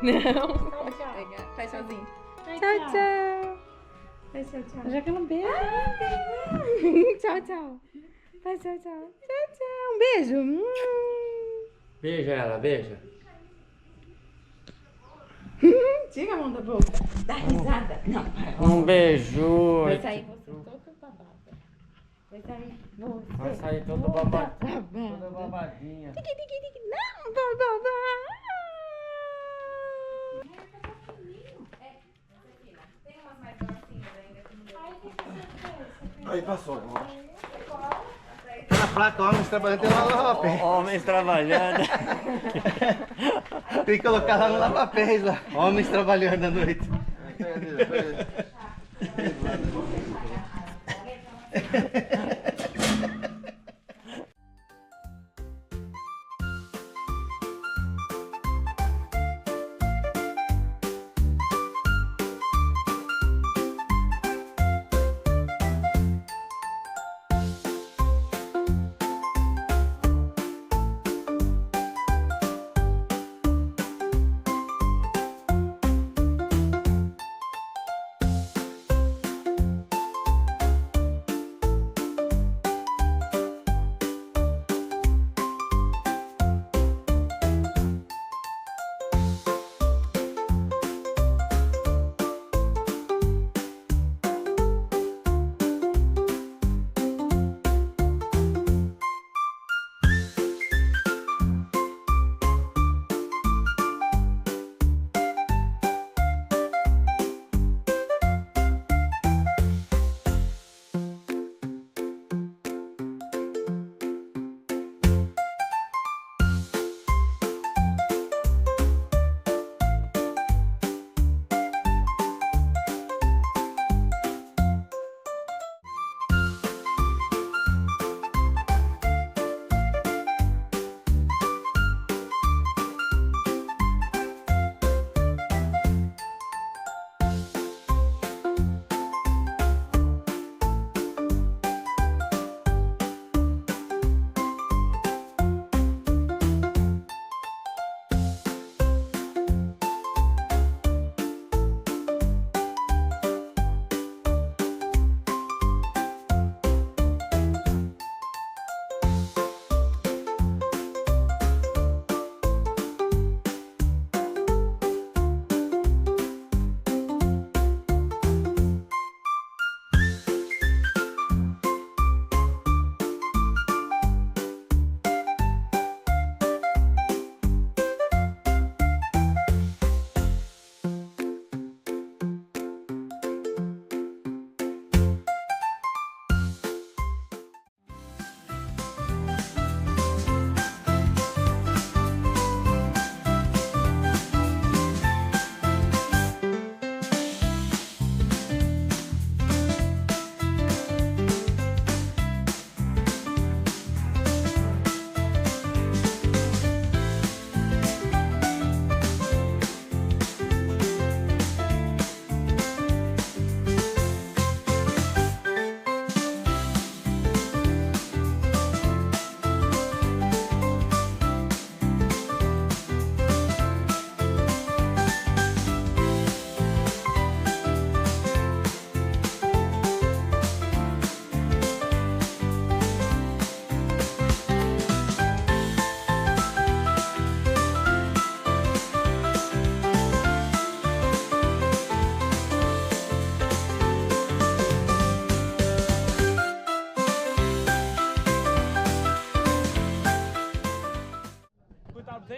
Não, pode pegar. Faz sozinho. Tchau, tchau. Faz tchau, tchau. Já que ela beija. Tchau, tchau. Faz tchau, tchau. Tchau, tchau. Um beijo. Beija ela, beija. Tira a mão da boca. Dá risada. Não, Um beijo. vai sair você todo babado. Vai sair você. Vai sair todo babado. Babado. Toda babadinha. Tiqui, tiqui, tiqui. Não, babá. Aí passou. Na placa, homens trabalhando, tem lá no lava-pés. Homens trabalhando. Tem que colocar lá no lava-pés lá. Homens trabalhando à noite.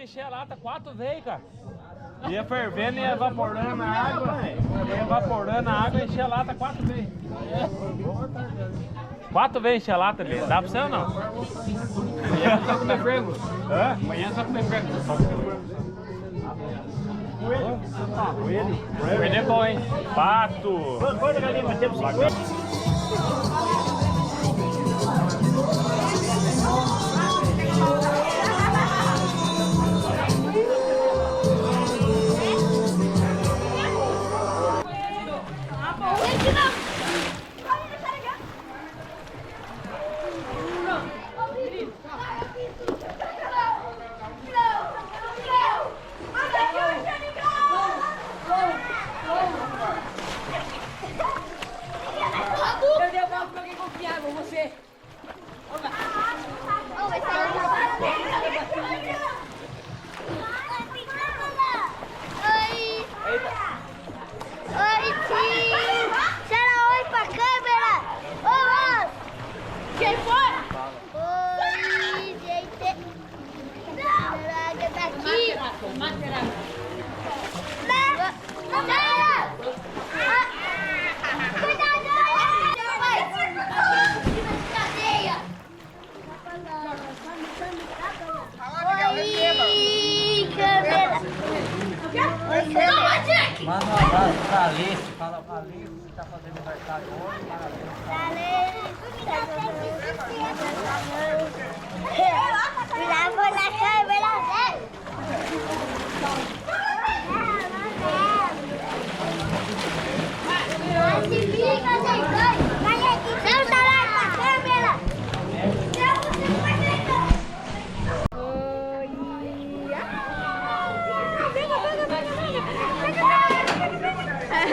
Encher a lata 4 vezes, cara. Ia fervendo e evaporando a água. Ia evaporando a água e encher a lata 4 vezes. 4 vezes encher a lata ali. Dá pra você ou não? Amanhã só comer frango. Hã? Amanhã só comer frango. Coelho é bom, hein? Pato. Quanto galinha nós temos? 50? Oi, câmera. Manda um abraço pra Alice. Fala pra Alice que tá fazendo aniversário hoje. Vou na câmera.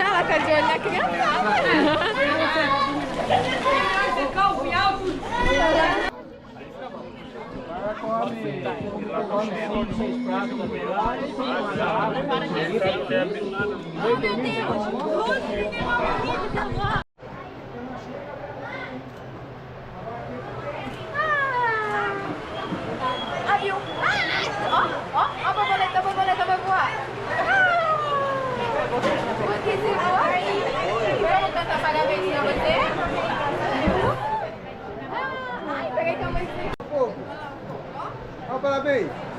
Ela tá de olho na criança. Ó, a borboleta vai voar. Vamos cantar parabéns pra você? Ai, peguei tua mãe. Ó, parabéns.